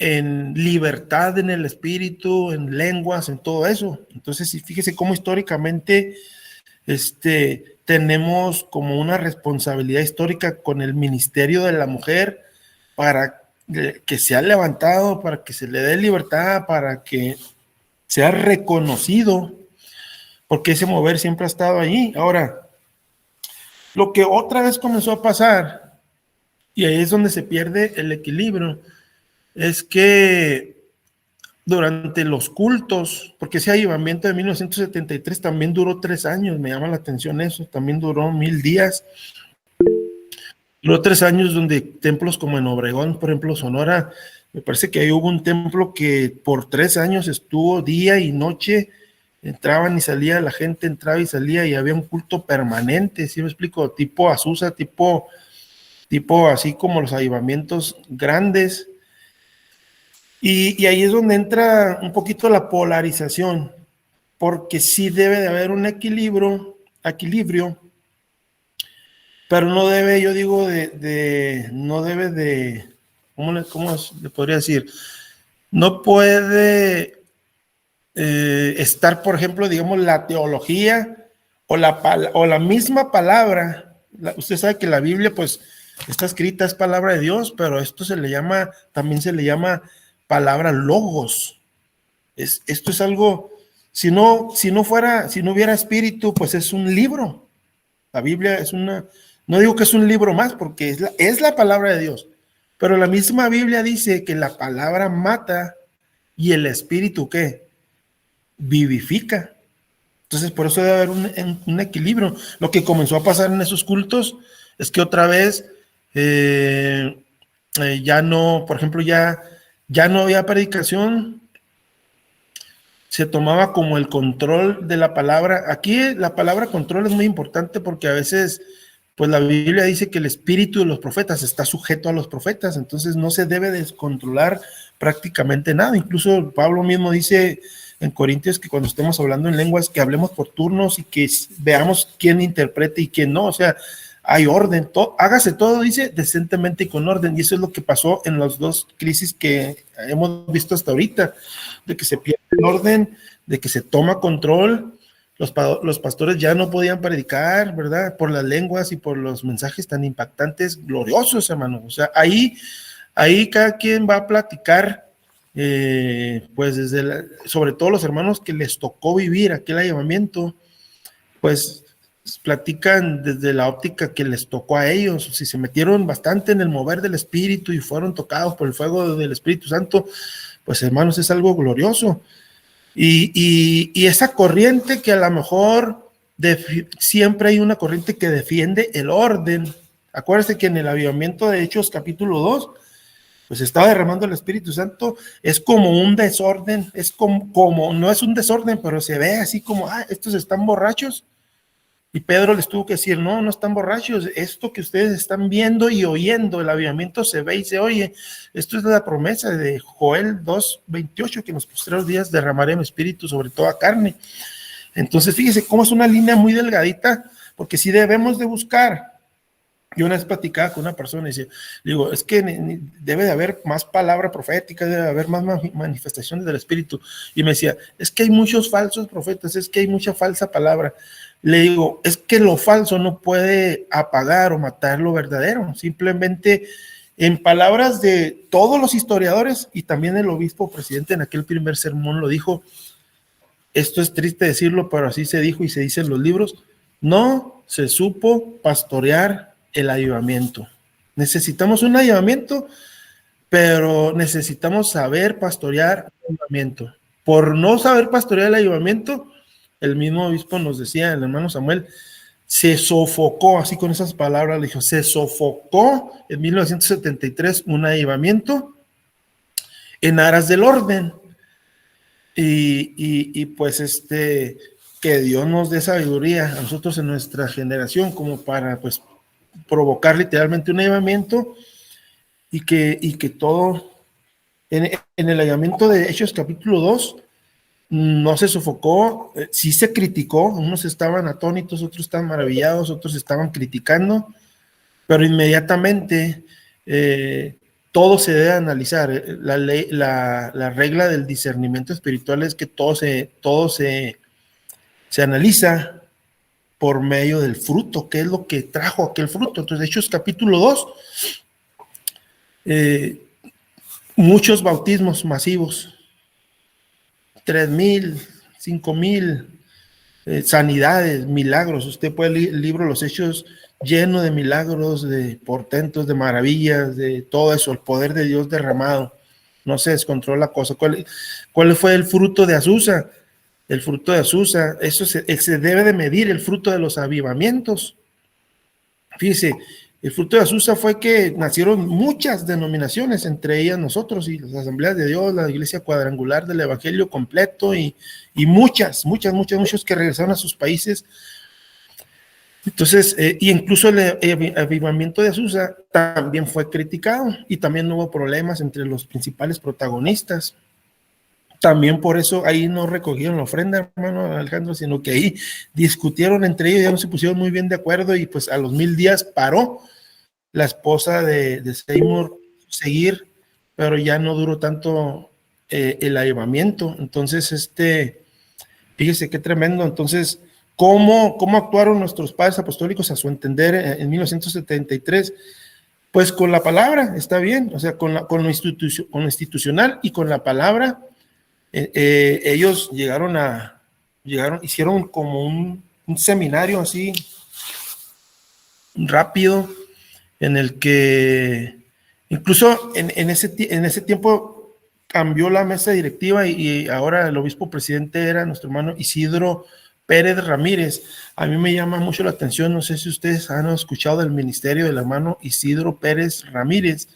en libertad en el espíritu, en lenguas, en todo eso. Entonces, fíjese cómo históricamente tenemos como una responsabilidad histórica con el ministerio de la mujer para que sea levantado, para que se le dé libertad, para que sea reconocido, porque ese mover siempre ha estado allí. Ahora, lo que otra vez comenzó a pasar, y ahí es donde se pierde el equilibrio, es que durante los cultos, porque ese avivamiento de 1973 también duró 3 años, me llama la atención eso, también duró 1000 días. Duró 3 años donde templos como en Obregón, por ejemplo, Sonora, me parece que ahí hubo un templo que por 3 años estuvo día y noche, entraban y salía, la gente entraba y salía y había un culto permanente, ¿sí me explico? Tipo Azusa, tipo así como los avivamientos grandes. Y ahí es donde entra un poquito la polarización, porque sí debe de haber un equilibrio, pero no debe, yo digo, no debe de, ¿cómo le podría decir? No puede estar, por ejemplo, digamos, la teología o la misma palabra. Usted sabe que la Biblia, pues, está escrita, es palabra de Dios, pero esto también se le llama palabra logos. Esto es algo, si no hubiera espíritu, pues es un libro. La Biblia no digo que es un libro más, porque es la palabra de Dios, pero la misma Biblia dice que la palabra mata y el espíritu, ¿qué? Vivifica. Entonces, por eso debe haber un equilibrio. Lo que comenzó a pasar en esos cultos es que otra vez ya no, por ejemplo, ya no había predicación, se tomaba como el control de la palabra. Aquí la palabra control es muy importante porque a veces, pues la Biblia dice que el espíritu de los profetas está sujeto a los profetas, entonces no se debe descontrolar prácticamente nada. Incluso Pablo mismo dice en Corintios que cuando estemos hablando en lenguas, que hablemos por turnos y que veamos quién interprete y quién no. O sea, hay orden, hágase todo, dice, decentemente y con orden, y eso es lo que pasó en las 2 crisis que hemos visto hasta ahorita, de que se pierde el orden, de que se toma control, los pastores ya no podían predicar, ¿verdad? Por las lenguas y por los mensajes tan impactantes, gloriosos, hermano. O sea, ahí cada quien va a platicar, pues sobre todo los hermanos que les tocó vivir aquel avivamiento, pues platican desde la óptica que les tocó a ellos. Si se metieron bastante en el mover del Espíritu y fueron tocados por el fuego del Espíritu Santo, pues hermanos, es algo glorioso. Y esa corriente que a lo mejor siempre hay una corriente que defiende el orden. Acuérdense que en el avivamiento de Hechos capítulo 2, pues estaba derramando el Espíritu Santo, es como un desorden, es como no es un desorden, pero se ve así como, estos están borrachos. Y Pedro les tuvo que decir, no están borrachos, esto que ustedes están viendo y oyendo, el avivamiento se ve y se oye. Esto es la promesa de Joel 2:28, que en los postreros días derramaré mi espíritu sobre toda carne. Entonces, fíjese cómo es una línea muy delgadita, porque sí debemos de buscar. Yo una vez platicaba con una persona y digo, es que debe de haber más palabra profética, debe de haber más manifestaciones del Espíritu. Y me decía, es que hay muchos falsos profetas, es que hay mucha falsa palabra. Le digo, es que lo falso no puede apagar o matar lo verdadero. Simplemente, en palabras de todos los historiadores y también el obispo presidente en aquel primer sermón lo dijo, esto es triste decirlo, pero así se dijo y se dice en los libros, no se supo pastorear el avivamiento. Necesitamos un avivamiento, pero necesitamos saber pastorear el avivamiento. Por no saber pastorear el avivamiento, el mismo obispo nos decía, el hermano Samuel, se sofocó, así con esas palabras, le dijo, se sofocó en 1973 un avivamiento en aras del orden. Y pues que Dios nos dé sabiduría a nosotros en nuestra generación como para pues provocar literalmente un avivamiento y que todo en el avivamiento de Hechos capítulo 2 no se sofocó, sí se criticó, unos estaban atónitos, otros estaban maravillados, otros estaban criticando, pero inmediatamente todo se debe analizar. La regla del discernimiento espiritual es que todo se analiza por medio del fruto, qué es lo que trajo aquel fruto. Entonces, Hechos capítulo 2, muchos bautismos masivos, 3,000, 5,000 sanidades, milagros. Usted puede leer el libro Los Hechos lleno de milagros, de portentos, de maravillas, de todo eso, el poder de Dios derramado. no se descontrola la cosa. ¿Cuál fue el fruto de Azusa? El fruto de Azusa, eso se debe de medir el fruto de los avivamientos. Fíjese, el fruto de Azusa fue que nacieron muchas denominaciones, entre ellas nosotros y las Asambleas de Dios, la Iglesia Cuadrangular del Evangelio Completo y muchos que regresaron a sus países. Entonces, y incluso el avivamiento de Azusa también fue criticado y también hubo problemas entre los principales protagonistas. También por eso ahí no recogieron la ofrenda, hermano Alejandro, sino que ahí discutieron entre ellos, ya no se pusieron muy bien de acuerdo y pues a los 1000 días paró la esposa de Seymour seguir, pero ya no duró tanto el avivamiento. Entonces, fíjese qué tremendo. Entonces, ¿cómo actuaron nuestros padres apostólicos a su entender en 1973? Pues con la palabra, está bien, o sea, con lo institucional y con la palabra. Ellos hicieron como un seminario así rápido en el que incluso en ese tiempo cambió la mesa directiva y ahora el obispo presidente era nuestro hermano Isidro Pérez Ramírez. A mí me llama mucho la atención, no sé si ustedes han escuchado del ministerio del hermano Isidro Pérez Ramírez.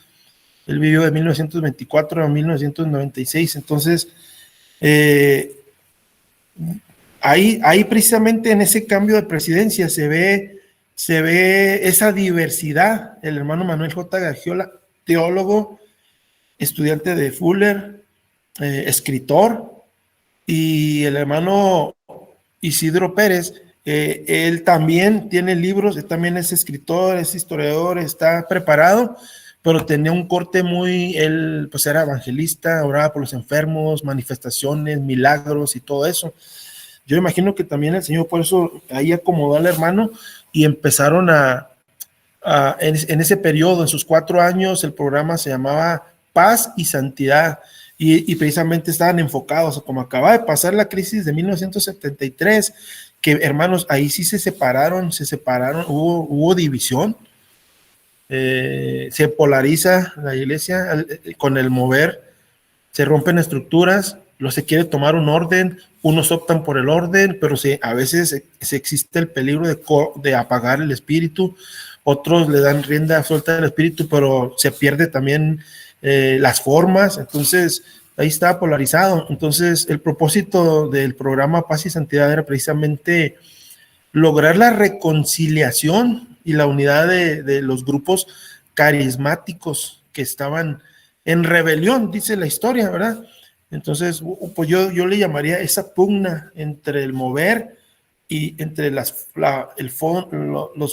Él vivió de 1924 a 1996, entonces ahí precisamente en ese cambio de presidencia se ve esa diversidad. El hermano Manuel J. Gargiola, teólogo, estudiante de Fuller, escritor, y el hermano Isidro Pérez, él también tiene libros, él también es escritor, es historiador, está preparado, pero tenía un corte él pues era evangelista, oraba por los enfermos, manifestaciones, milagros y todo eso. Yo imagino que también el Señor por eso ahí acomodó al hermano y empezaron en ese periodo, en sus 4 años, el programa se llamaba Paz y Santidad y precisamente estaban enfocados, como acaba de pasar la crisis de 1973, que hermanos, ahí sí se separaron, hubo división. Se polariza la iglesia con el mover, se rompen estructuras, se quiere tomar un orden, unos optan por el orden, pero a veces se existe el peligro de apagar el espíritu, otros le dan rienda suelta al espíritu, pero se pierde también las formas. Entonces ahí está polarizado. Entonces el propósito del programa Paz y Santidad era precisamente lograr la reconciliación y la unidad de los grupos carismáticos que estaban en rebelión, dice la historia, ¿verdad? Entonces, pues yo le llamaría esa pugna entre el mover y entre los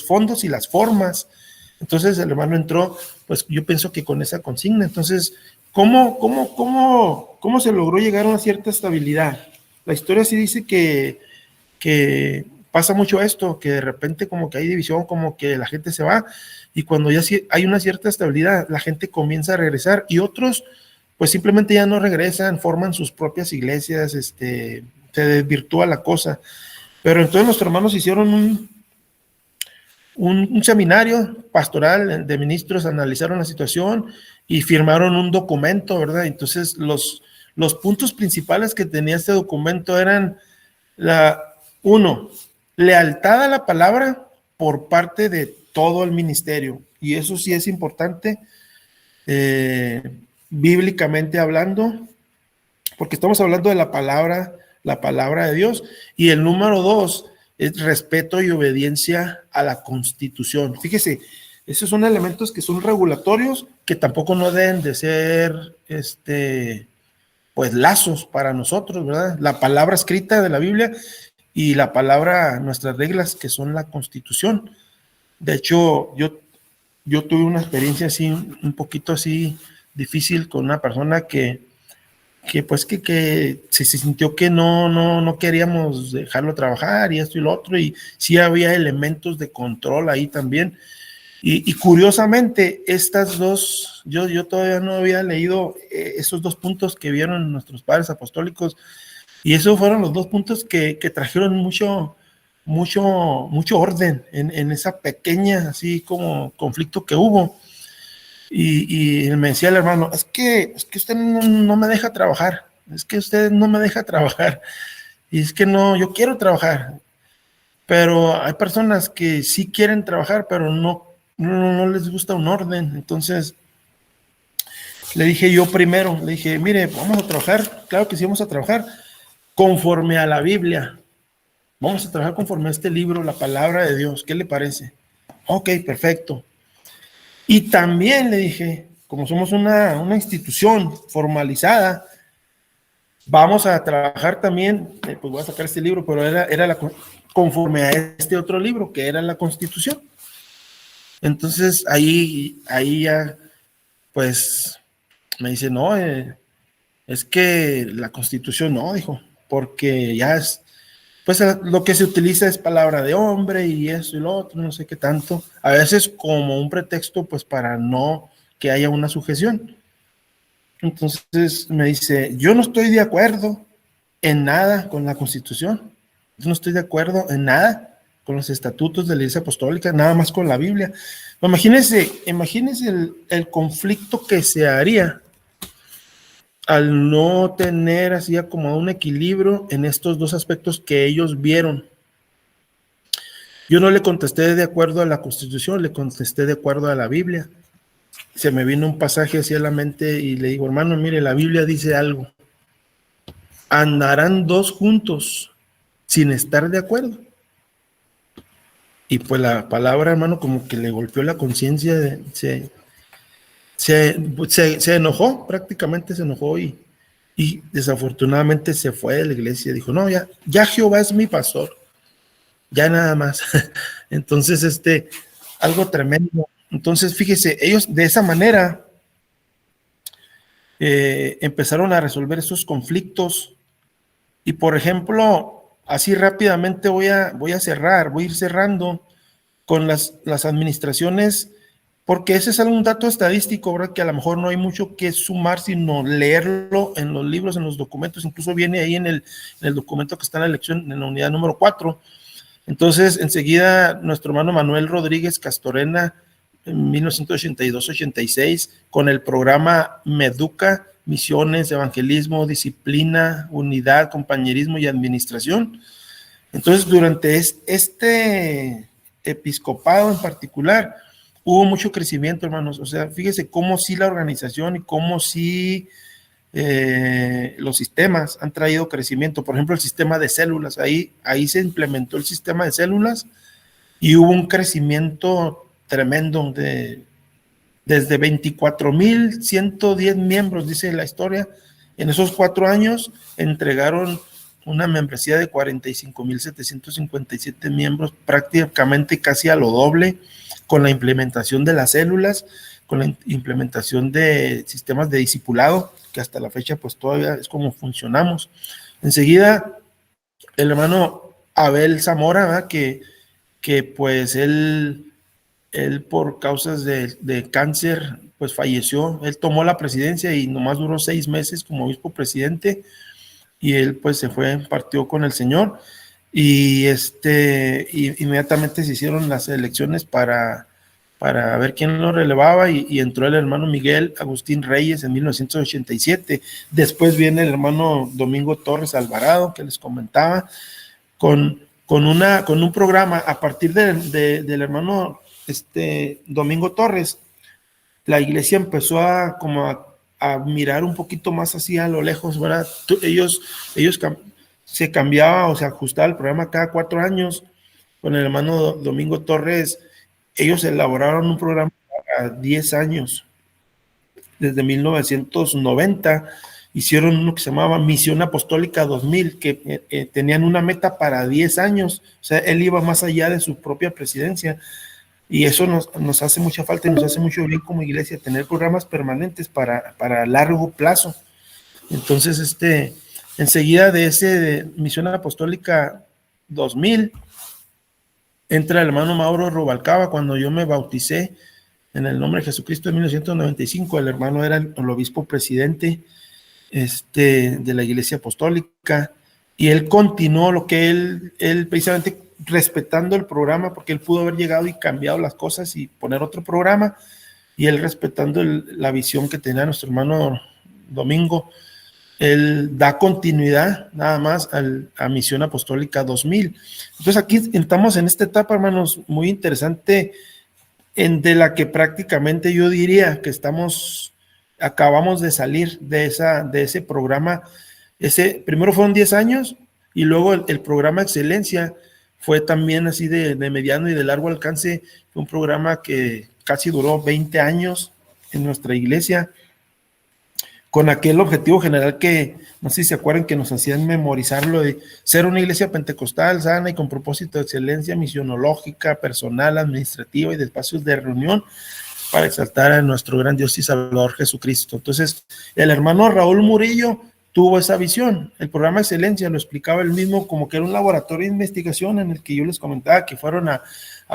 fondos y las formas. Entonces el hermano entró, pues yo pienso que con esa consigna. Entonces, ¿cómo se logró llegar a una cierta estabilidad? La historia sí dice que pasa mucho esto, que de repente como que hay división, como que la gente se va, y cuando ya hay una cierta estabilidad, la gente comienza a regresar, y otros pues simplemente ya no regresan, forman sus propias iglesias, se desvirtúa la cosa. Pero entonces nuestros hermanos hicieron un seminario pastoral de ministros, analizaron la situación y firmaron un documento, ¿verdad? Entonces los puntos principales que tenía este documento eran lealtad a la palabra por parte de todo el ministerio, y eso sí es importante, bíblicamente hablando, porque estamos hablando de la palabra de Dios. Y el número 2 es respeto y obediencia a la Constitución. Fíjese, esos son elementos que son regulatorios, que tampoco no deben de ser pues lazos para nosotros, ¿verdad? La palabra escrita de la Biblia y la palabra, nuestras reglas, que son la Constitución. De hecho, yo tuve una experiencia así, un poquito así difícil con una persona que se sintió que no queríamos dejarlo trabajar y esto y lo otro, y sí había elementos de control ahí también. Y curiosamente, estas dos, yo todavía no había leído esos 2 puntos que vieron nuestros padres apostólicos, y esos fueron los 2 puntos que trajeron mucho orden en esa pequeña así como conflicto que hubo. Y me decía el hermano, es que usted no me deja trabajar, es que usted no me deja trabajar, y es que no, yo quiero trabajar, pero hay personas que sí quieren trabajar, pero no les gusta un orden. Entonces le dije yo primero, le dije, mire, vamos a trabajar, claro que sí vamos a trabajar conforme a la Biblia, vamos a trabajar conforme a este libro, la palabra de Dios, ¿qué le parece? Ok, perfecto. Y también le dije, como somos una institución formalizada, vamos a trabajar también, pues voy a sacar este libro, pero era conforme a este otro libro, que era la Constitución. Entonces ahí ya, pues, me dice, no, es que la Constitución no, dijo, porque ya es, pues lo que se utiliza es palabra de hombre y eso y lo otro, no sé qué tanto, a veces como un pretexto, pues, para no que haya una sujeción. Entonces me dice, yo no estoy de acuerdo en nada con la Constitución, yo no estoy de acuerdo en nada con los estatutos de la Iglesia Apostólica, nada más con la Biblia. Imagínense el conflicto que se haría al no tener así como un equilibrio en estos dos aspectos que ellos vieron. Yo no le contesté de acuerdo a la Constitución, le contesté de acuerdo a la Biblia. Se me vino un pasaje así a la mente y le digo, hermano, mire, la Biblia dice algo. Andarán dos juntos sin estar de acuerdo. Y pues la palabra, hermano, como que le golpeó la conciencia, se enojó, prácticamente se enojó y desafortunadamente se fue de la iglesia. Dijo, no, ya Jehová es mi pastor, ya nada más. Entonces, algo tremendo. Entonces, fíjese, ellos de esa manera empezaron a resolver esos conflictos. Y por ejemplo, así rápidamente voy a ir cerrando con las administraciones, porque ese es un dato estadístico, ¿verdad? Que a lo mejor no hay mucho que sumar, sino leerlo en los libros, en los documentos, incluso viene ahí en el documento que está en la lección, en la unidad número 4. Entonces, enseguida, nuestro hermano Manuel Rodríguez Castorena, en 1982-86, con el programa Meduca, Misiones, Evangelismo, Disciplina, Unidad, Compañerismo y Administración. Entonces, durante este episcopado en particular, hubo mucho crecimiento, hermanos. O sea, fíjese cómo sí la organización y cómo sí los sistemas han traído crecimiento. Por ejemplo, el sistema de células, ahí se implementó el sistema de células y hubo un crecimiento tremendo desde 24,110 miembros, dice la historia. En esos 4 años entregaron una membresía de 45,757 miembros, prácticamente casi a lo doble, con la implementación de las células, con la implementación de sistemas de discipulado, que hasta la fecha pues todavía es como funcionamos. Enseguida, el hermano Abel Zamora, ¿verdad? que pues él por causas de cáncer pues falleció. Él tomó la presidencia y nomás duró 6 meses como obispo presidente, y él pues se fue, partió con el Señor, y inmediatamente se hicieron las elecciones para ver quién lo relevaba, y entró el hermano Miguel Agustín Reyes en 1987. Después viene el hermano Domingo Torres Alvarado, que les comentaba, con un programa a partir del hermano Domingo Torres. La iglesia empezó a mirar un poquito más así a lo lejos, ¿verdad? Ellos se cambiaba o se ajustaba el programa cada 4 años. Con el hermano Domingo Torres, ellos elaboraron un programa para 10 años. Desde 1990 hicieron uno que se llamaba Misión Apostólica 2000, que tenían una meta para 10 años. O sea, él iba más allá de su propia presidencia. Y eso nos hace mucha falta y nos hace mucho bien como iglesia, tener programas permanentes para largo plazo. Entonces, enseguida de ese Misión Apostólica 2000, entra el hermano Mauro Rubalcaba. Cuando yo me bauticé en el nombre de Jesucristo en 1995, el hermano era el obispo presidente de la iglesia apostólica, y él continuó lo que él precisamente respetando el programa, porque él pudo haber llegado y cambiado las cosas y poner otro programa, y él respetando la visión que tenía nuestro hermano Domingo, él da continuidad nada más a Misión Apostólica 2000. Entonces aquí estamos en esta etapa, hermanos, muy interesante, de la que prácticamente yo diría que acabamos de salir de ese programa. Primero fueron 10 años y luego el programa Excelencia fue también así de mediano y de largo alcance. Fue un programa que casi duró 20 años en nuestra iglesia, con aquel objetivo general que, no sé si se acuerdan, que nos hacían memorizarlo, de ser una iglesia pentecostal sana y con propósito de excelencia misionológica, personal, administrativa y de espacios de reunión para exaltar a nuestro gran Dios y Salvador Jesucristo. Entonces, el hermano Raúl Murillo tuvo esa visión. El programa Excelencia lo explicaba él mismo como que era un laboratorio de investigación en el que yo les comentaba que fueron a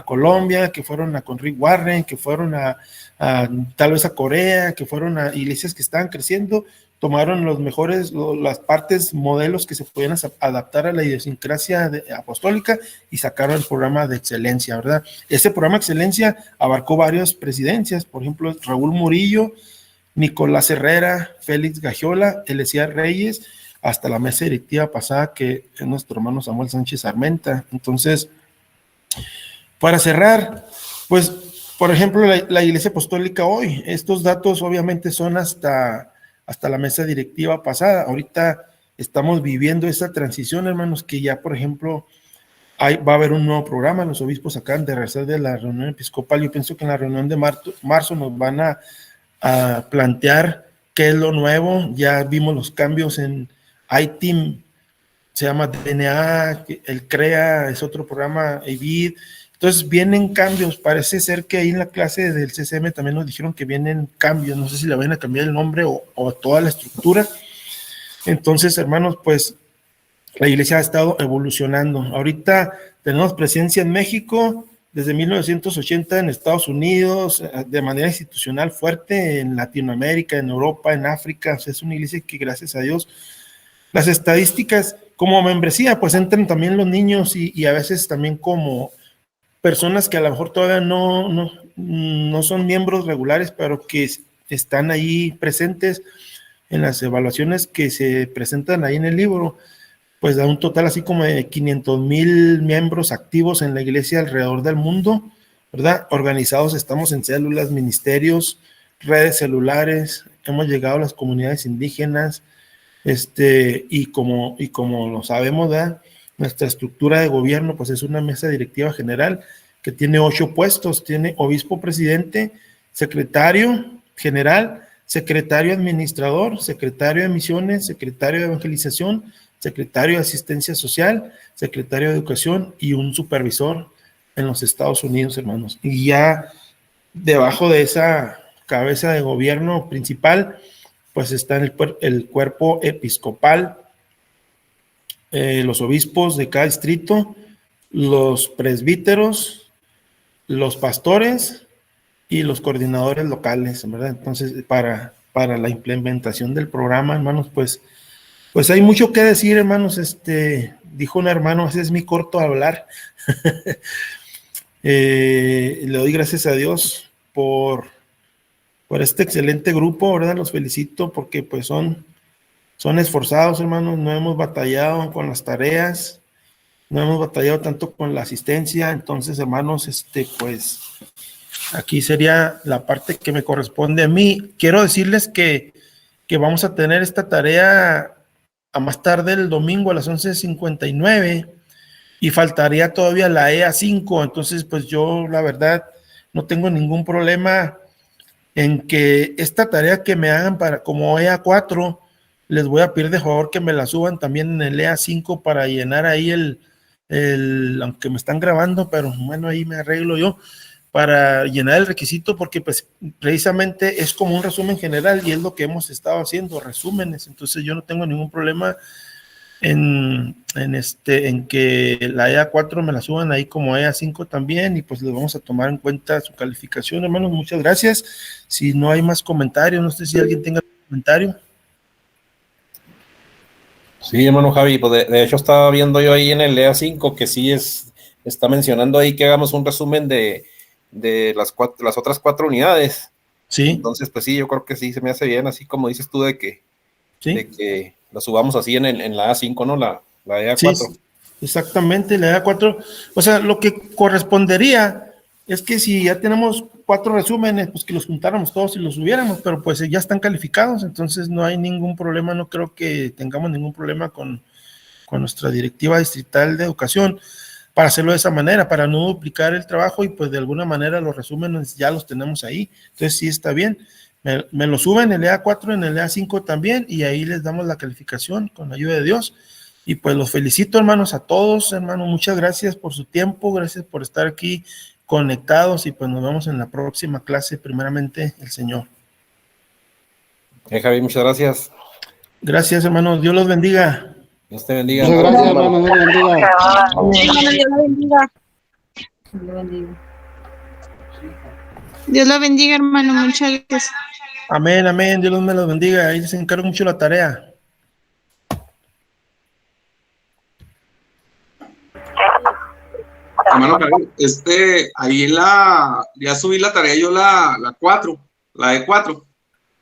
Colombia, que fueron con Rick Warren, que fueron tal vez a Corea, que fueron a iglesias que estaban creciendo, tomaron las partes, modelos que se podían adaptar a la idiosincrasia apostólica y sacaron el programa de Excelencia, ¿verdad? Ese programa Excelencia abarcó varias presidencias, por ejemplo, Raúl Murillo, Nicolás Herrera, Félix Gagiola, Elesía Reyes, hasta la mesa directiva pasada, que es nuestro hermano Samuel Sánchez Armenta. Entonces, para cerrar, pues, por ejemplo, la Iglesia Apostólica hoy, estos datos obviamente son hasta la mesa directiva pasada. Ahorita estamos viviendo esa transición, hermanos, que ya, por ejemplo, va a haber un nuevo programa. Los obispos acaban de regresar de la reunión episcopal. Yo pienso que en la reunión de marzo nos van a plantear qué es lo nuevo. Ya vimos los cambios en iTeam, se llama DNA, el CREA es otro programa, EVID. Entonces vienen cambios. Parece ser que ahí en la clase del CCM también nos dijeron que vienen cambios. No sé si le van a cambiar el nombre o toda la estructura. Entonces, hermanos, pues la iglesia ha estado evolucionando. Ahorita tenemos presencia en México desde 1980, en Estados Unidos, de manera institucional fuerte, en Latinoamérica, en Europa, en África. O sea, es una iglesia que, gracias a Dios, las estadísticas como membresía, pues entran también los niños y a veces también como personas que a lo mejor todavía no son miembros regulares, pero que están ahí presentes en las evaluaciones que se presentan ahí en el libro. Pues da un total así como de 500,000 miembros activos en la iglesia alrededor del mundo, ¿verdad? Organizados estamos en células, ministerios, redes celulares, hemos llegado a las comunidades indígenas, y como lo sabemos, ¿verdad? Nuestra estructura de gobierno, pues es una mesa directiva general que tiene 8 puestos, tiene obispo presidente, secretario general, secretario administrador, secretario de misiones, secretario de evangelización, secretario de asistencia social, secretario de educación y un supervisor en los Estados Unidos, hermanos. Y ya debajo de esa cabeza de gobierno principal, pues está el cuerpo episcopal, los obispos de cada distrito, los presbíteros, los pastores y los coordinadores locales, ¿verdad? Entonces, para la implementación del programa, hermanos, pues hay mucho que decir, hermanos. Dijo un hermano, ese es mi corto hablar. Le doy gracias a Dios por este excelente grupo, ¿verdad? Los felicito porque pues son esforzados, hermanos. No hemos batallado con las tareas, no hemos batallado tanto con la asistencia. Entonces, hermanos, pues aquí sería la parte que me corresponde a mí. Quiero decirles que vamos a tener esta tarea a más tarde el domingo a las 11:59 y faltaría todavía la EA5. Entonces, pues yo la verdad no tengo ningún problema en que esta tarea que me hagan como EA4, les voy a pedir de favor que me la suban también en el EA5 para llenar ahí aunque me están grabando, pero bueno, ahí me arreglo yo para llenar el requisito, porque pues precisamente es como un resumen general y es lo que hemos estado haciendo, resúmenes. Entonces yo no tengo ningún problema en que la EA4 me la suban ahí como EA5 también, y pues les vamos a tomar en cuenta su calificación, hermanos. Muchas gracias. Si no hay más comentarios, no sé si alguien tenga comentario. Sí, hermano Javi, pues de hecho estaba viendo yo ahí en el EA5 que sí está mencionando ahí que hagamos un resumen de las otras 4 unidades. Sí, Entonces, pues sí, yo creo que sí, se me hace bien, así como dices tú, de que sí. lo subamos así en la A5, ¿no? La Sí, EA4. exactamente, la EA4. O sea, lo que correspondería es que si ya tenemos 4 resúmenes, pues que los juntáramos todos y los subiéramos, pero pues ya están calificados, entonces no hay ningún problema, no creo que tengamos ningún problema con nuestra directiva distrital de educación para hacerlo de esa manera, para no duplicar el trabajo y pues de alguna manera los resúmenes ya los tenemos ahí. Entonces sí está bien. Me lo suben en el EA4, en el EA5 también y ahí les damos la calificación con la ayuda de Dios. Y pues los felicito, hermanos, a todos, hermanos. Muchas gracias por su tiempo, gracias por estar aquí conectados y pues nos vemos en la próxima clase, primeramente el Señor. Javi, muchas gracias. Gracias, hermanos. Dios los bendiga. Dios te bendiga. Muchas gracias, hermano. Dios le bendiga. Dios lo bendiga. Dios lo bendiga. Dios lo bendiga, hermano. Muchas gracias. Amén, amén. Dios me los bendiga. Ahí les encargo mucho la tarea. Hermano Javi, ahí ya subí la tarea yo la 4, la E4.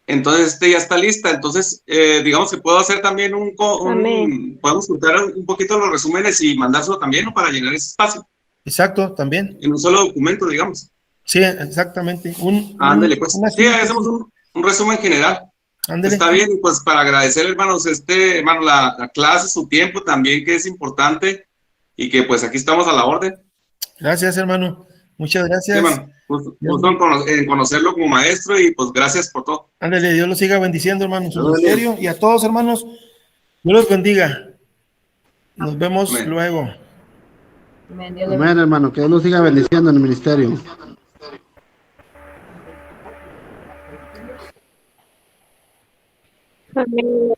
Entonces, ya está lista. Entonces, digamos que puedo hacer también podemos juntar un poquito los resúmenes y mandárselo también, ¿no? Para llenar ese espacio. Exacto, también. En un solo documento, digamos. Sí, exactamente. Ándale, pues. Sí, hacemos un resumen general. Ándale. Está bien, y pues para agradecer, hermanos, hermano, la clase, su tiempo también, que es importante, y que pues aquí estamos a la orden. Gracias, hermano. Muchas gracias. Sí, hermano. Gusto en conocerlo como maestro y pues gracias por todo. Ándale, Dios los siga bendiciendo, hermanos, su ministerio. Y a todos, hermanos, Dios los bendiga. Nos vemos luego. Amén, Dios le Amén, hermano. Que Dios los siga bendiciendo en el ministerio. Amén.